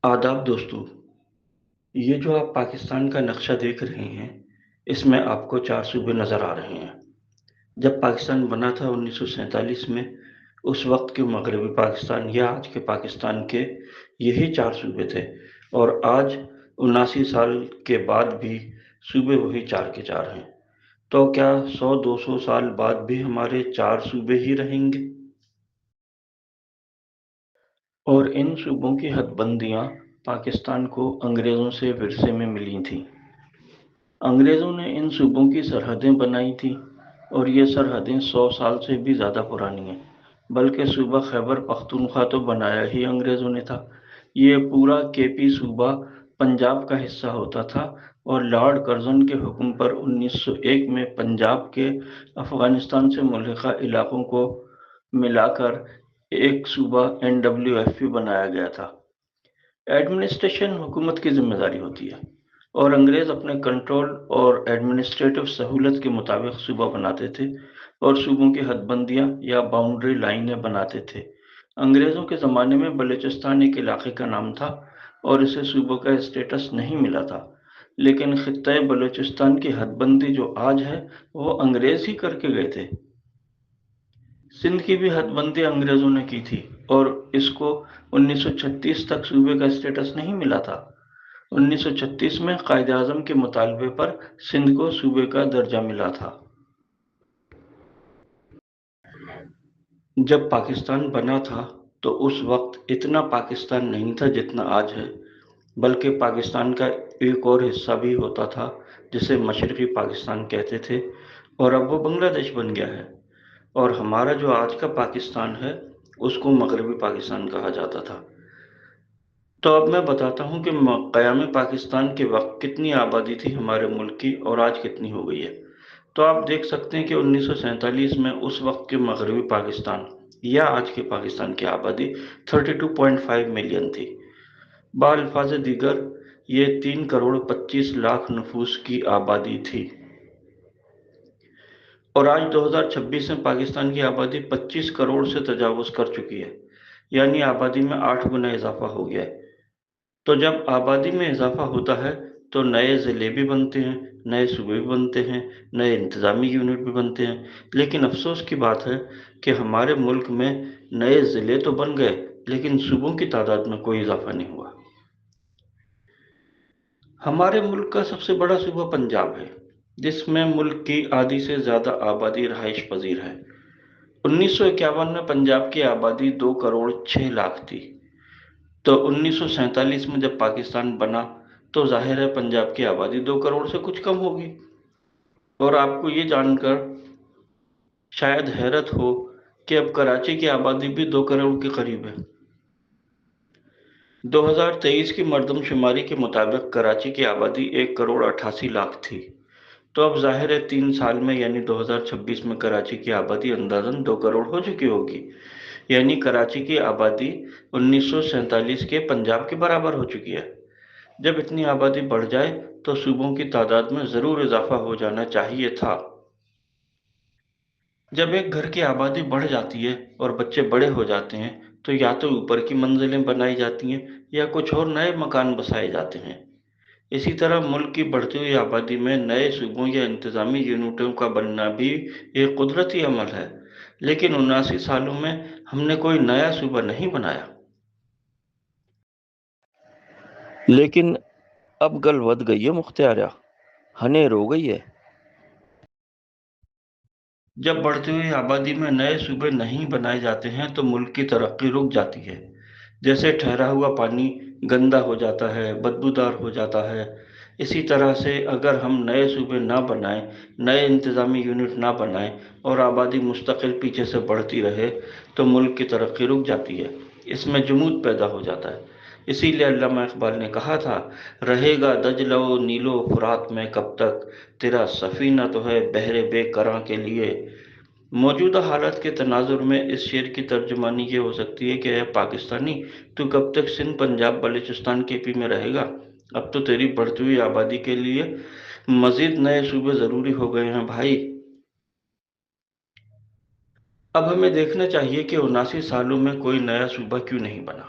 आदाब दोस्तों। ये जो आप पाकिस्तान का नक्शा देख रहे हैं, इसमें आपको 4 सूबे नज़र आ रहे हैं। जब पाकिस्तान बना था 1947 में, उस वक़्त के मग़रबी पाकिस्तान या आज के पाकिस्तान के यही 4 सूबे थे और आज 79 साल के बाद भी सूबे वही 4 के 4 हैं। तो क्या 100-200 साल बाद भी हमारे 4 सूबे ही रहेंगे? और इन सूबों की हदबंदियाँ पाकिस्तान को अंग्रेज़ों से विरसे में मिली थीं। अंग्रेज़ों ने इन सूबों की सरहदें बनाई थीं और ये सरहदें 100 साल से भी ज़्यादा पुरानी हैं, बल्कि सूबा खैबर पख्तूनख्वा तो बनाया ही अंग्रेज़ों ने था। ये पूरा केपी सूबा पंजाब का हिस्सा होता था और लॉर्ड कर्ज़न के हुक्म पर 1901 में पंजाब के अफ़गानिस्तान से मुल्हिका इलाकों को मिलाकर एक सूबा NWFP बनाया गया था। एडमिनिस्ट्रेशन हुकूमत की जिम्मेदारी होती है और अंग्रेज़ अपने कंट्रोल और एडमिनिस्ट्रेटिव सहूलत के मुताबिक सूबा बनाते थे और सूबों की हदबंदियाँ या बाउंड्री लाइनें बनाते थे। अंग्रेज़ों के ज़माने में बलूचिस्तान एक इलाके का नाम था और इसे सूबों का स्टेटस नहीं मिला था, लेकिन खित्ते बलूचिस्तान की हदबंदी जो आज है वो अंग्रेज़ ही करके गए थे। सिंध की भी हदबंदी अंग्रेज़ों ने की थी और इसको 1936 तक सूबे का स्टेटस नहीं मिला था। 1936 में कायद-ए-आज़म के मुतालबे पर सिंध को सूबे का दर्जा मिला था। जब पाकिस्तान बना था तो उस वक्त इतना पाकिस्तान नहीं था जितना आज है, बल्कि पाकिस्तान का एक और हिस्सा भी होता था जिसे मशरक़ी पाकिस्तान कहते थे और अब वो बांग्लादेश बन गया है। और हमारा जो आज का पाकिस्तान है उसको मगरबी पाकिस्तान कहा जाता था। तो अब मैं बताता हूँ कि क़याम पाकिस्तान के वक्त कितनी आबादी थी हमारे मुल्क की और आज कितनी हो गई है। तो आप देख सकते हैं कि 1947 में उस वक्त के मगरबी पाकिस्तान या आज के पाकिस्तान की आबादी 32.5 मिलियन थी। बाअल्फ़ाज़ दीगर ये 3 करोड़ 25 लाख नफूस की आबादी थी और आज 2026 में पाकिस्तान की आबादी 25 करोड़ से तजावुज़ कर चुकी है, यानी आबादी में 8 गुना इजाफा हो गया है। तो जब आबादी में इजाफा होता है तो नए ज़िले भी बनते हैं, नए सूबे भी बनते हैं, नए इंतज़ामी यूनिट भी बनते हैं। लेकिन अफ़सोस की बात है कि हमारे मुल्क में नए ज़िले तो बन गए, लेकिन सूबों की तादाद में कोई इजाफा नहीं हुआ। हमारे मुल्क का सबसे बड़ा सूबा पंजाब है, जिसमें मुल्क की आधी से ज़्यादा आबादी रहाइश पजीर है। 1951 में पंजाब की आबादी 2 करोड़ 6 लाख थी। तो 1947 में जब पाकिस्तान बना तो जाहिर है पंजाब की आबादी 2 करोड़ से कुछ कम होगी। और आपको ये जानकर शायद हैरत हो कि अब कराची की आबादी भी 2 करोड़ के करीब है। 2023 की मरदमशुमारी के मुताबिक कराची की आबादी 1 करोड़ 88 लाख थी। तो अब जाहिर है 3 साल में यानी 2026 में कराची की आबादी अंदाज़न 2 करोड़ हो चुकी होगी। यानी कराची की आबादी 1947 के पंजाब के बराबर हो चुकी है। जब इतनी आबादी बढ़ जाए तो सूबों की तादाद में ज़रूर इजाफा हो जाना चाहिए था। जब एक घर की आबादी बढ़ जाती है और बच्चे बड़े हो जाते हैं तो या तो ऊपर की मंजिलें बनाई जाती हैं या कुछ और नए मकान बसाए जाते हैं। इसी तरह मुल्क की बढ़ती हुई आबादी में नए सूबों या इंतज़ामी यूनिटों का बनना भी एक कुदरती अमल है, लेकिन 79 सालों में हमने कोई नया सूबा नहीं बनाया। लेकिन अब गल वध गई है मुख्तियारा, हनेर हो गई है। जब बढ़ती हुई आबादी में नए सूबे नहीं बनाए जाते हैं तो मुल्क की तरक्की रुक जाती है। जैसे ठहरा हुआ पानी गंदा हो जाता है, बदबूदार हो जाता है। इसी तरह से अगर हम नए सूबे ना बनाएं, नए इंतज़ामी यूनिट ना बनाएं और आबादी मुस्तकिल पीछे से बढ़ती रहे तो मुल्क की तरक्की रुक जाती है। इसमें जमूद पैदा हो जाता है। इसीलिए अल्लामा इकबाल ने कहा था, रहेगा दजलो नीलो फुरात में कब तक, तेरा सफ़ीना तो है बहरे बेकरां के लिए। मौजूदा हालात के तनाजुर में इस शेर की तर्जुमानी ये हो सकती है कि ऐ पाकिस्तानी, तू कब तक सिंध पंजाब बलूचिस्तान केपी में रहेगा। अब तो तेरी बढ़ती हुई आबादी के लिए मजीद नए सूबे ज़रूरी हो गए हैं भाई। अब हमें देखना चाहिए कि 79 सालों में कोई नया सूबा क्यों नहीं बना।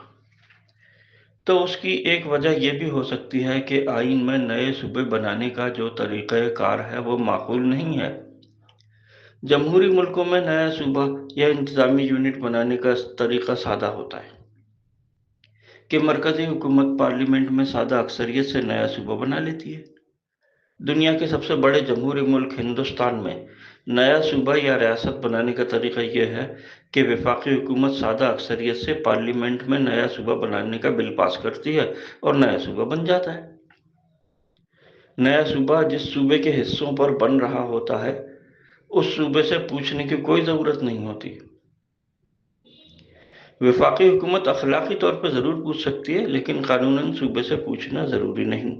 تو اس کی ایک وجہ یہ بھی ہو سکتی ہے کہ آئین میں نئے صوبے بنانے کا جو طریقہ کار ہے وہ معقول نہیں ہے۔ جمہوری ملکوں میں نیا صوبہ یا انتظامی یونٹ بنانے کا طریقہ سادہ ہوتا ہے کہ مرکزی حکومت پارلیمنٹ میں سادہ اکثریت سے نیا صوبہ بنا لیتی ہے۔ دنیا کے سب سے بڑے جمہوری ملک ہندوستان میں نیا صوبہ یا ریاست بنانے کا طریقہ یہ ہے کہ وفاقی حکومت سادہ اکثریت سے پارلیمنٹ میں نیا صوبہ بنانے کا بل پاس کرتی ہے اور نیا صوبہ بن جاتا ہے۔ نیا صوبہ جس صوبے کے حصوں پر بن رہا ہوتا ہے اس صوبے سے پوچھنے کی کوئی ضرورت نہیں ہوتی۔ وفاقی حکومت اخلاقی طور پر ضرور پوچھ سکتی ہے لیکن قانوناً صوبے سے پوچھنا ضروری نہیں،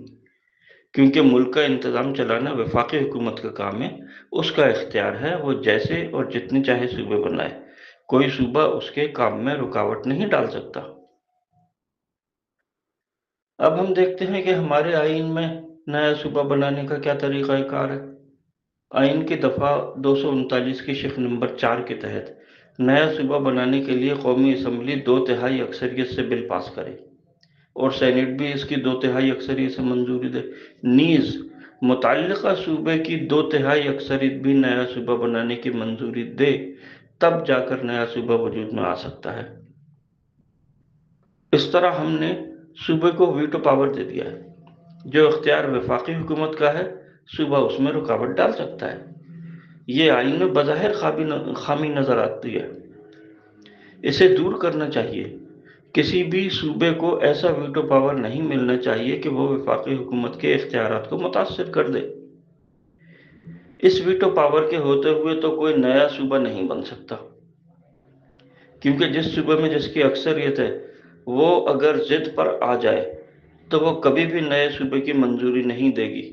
کیونکہ ملک کا انتظام چلانا وفاقی حکومت کا کام ہے۔ اس کا اختیار ہے، وہ جیسے اور جتنے چاہے صوبے بنائے، کوئی صوبہ اس کے کام میں رکاوٹ نہیں ڈال سکتا۔ اب ہم دیکھتے ہیں کہ ہمارے آئین میں نیا صوبہ بنانے کا کیا طریقہ کار ہے۔ آئین کی دفعہ 239 کی شق نمبر 4 کے تحت نیا صوبہ بنانے کے لیے قومی اسمبلی 2/3 اکثریت سے بل پاس کرے اور سینیٹ بھی اس کی 2/3 اکثریت سے منظوری دے۔ نیز متعلقہ صوبے کی 2/3 اکثریت بھی نیا صوبہ بنانے کی منظوری دے، تب جا کر نیا صوبہ وجود میں آ سکتا ہے۔ اس طرح ہم نے صوبے کو ویٹو پاور دے دیا ہے۔ جو اختیار وفاقی حکومت کا ہے، صوبہ اس میں رکاوٹ ڈال سکتا ہے۔ یہ آئین میں بظاہر خامی نظر آتی ہے، اسے دور کرنا چاہیے۔ کسی بھی صوبے کو ایسا ویٹو پاور نہیں ملنا چاہیے کہ وہ وفاقی حکومت کے اختیارات کو متاثر کر دے۔ اس ویٹو پاور کے ہوتے ہوئے تو کوئی نیا صوبہ نہیں بن سکتا، کیونکہ جس صوبے میں جس کی اکثریت ہے وہ اگر ضد پر آ جائے تو وہ کبھی بھی نئے صوبے کی منظوری نہیں دے گی،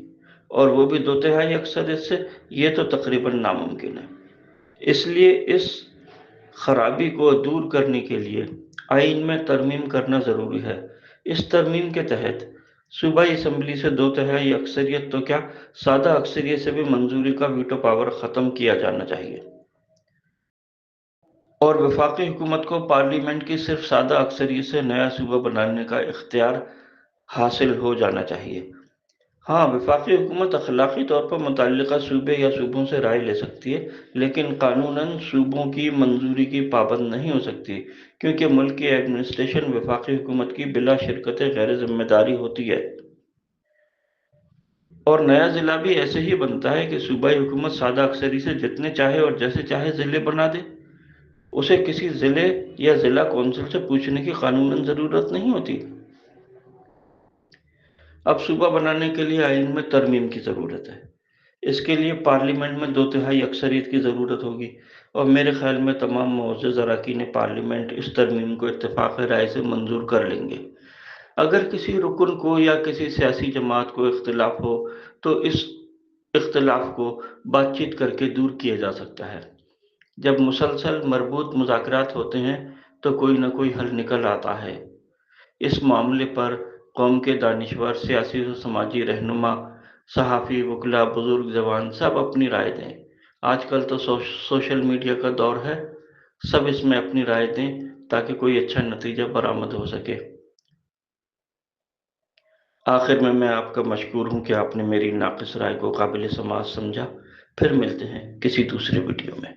اور وہ بھی 2/3 اکثریت سے۔ یہ تو تقریباً ناممکن ہے۔ اس لیے اس خرابی کو دور کرنے کے لیے آئین میں ترمیم کرنا ضروری ہے۔ اس ترمیم کے تحت صوبائی اسمبلی سے 2/3 اکثریت تو کیا، سادہ اکثریت سے بھی منظوری کا ویٹو پاور ختم کیا جانا چاہیے، اور وفاقی حکومت کو پارلیمنٹ کی صرف سادہ اکثریت سے نیا صوبہ بنانے کا اختیار حاصل ہو جانا چاہیے۔ ہاں، وفاقی حکومت اخلاقی طور پر متعلقہ صوبے یا صوبوں سے رائے لے سکتی ہے، لیکن قانوناً صوبوں کی منظوری کی پابند نہیں ہو سکتی، کیونکہ ملک کی ایڈمنسٹریشن وفاقی حکومت کی بلا شرکت غیر ذمہ داری ہوتی ہے۔ اور نیا ضلع بھی ایسے ہی بنتا ہے کہ صوبائی حکومت سادہ اکثری سے جتنے چاہے اور جیسے چاہے ضلع بنا دے۔ اسے کسی ضلع یا ضلع کونسل سے پوچھنے کی قانوناً ضرورت نہیں ہوتی۔ اب صوبہ بنانے کے لیے آئین میں ترمیم کی ضرورت ہے۔ اس کے لیے پارلیمنٹ میں 2/3 اکثریت کی ضرورت ہوگی، اور میرے خیال میں تمام معزز اراکین پارلیمنٹ اس ترمیم کو اتفاق رائے سے منظور کر لیں گے۔ اگر کسی رکن کو یا کسی سیاسی جماعت کو اختلاف ہو تو اس اختلاف کو بات چیت کر کے دور کیا جا سکتا ہے۔ جب مسلسل مربوط مذاکرات ہوتے ہیں تو کوئی نہ کوئی حل نکل آتا ہے۔ اس معاملے پر قوم کے دانشور، سیاسی و سماجی رہنما، صحافی، وکلاء، بزرگ جوان سب اپنی رائے دیں۔ آج کل تو سوشل میڈیا کا دور ہے، سب اس میں اپنی رائے دیں تاکہ کوئی اچھا نتیجہ برآمد ہو سکے۔ آخر میں آپ کا مشکور ہوں کہ آپ نے میری ناقص رائے کو قابل سماعت سمجھا۔ پھر ملتے ہیں کسی دوسرے ویڈیو میں۔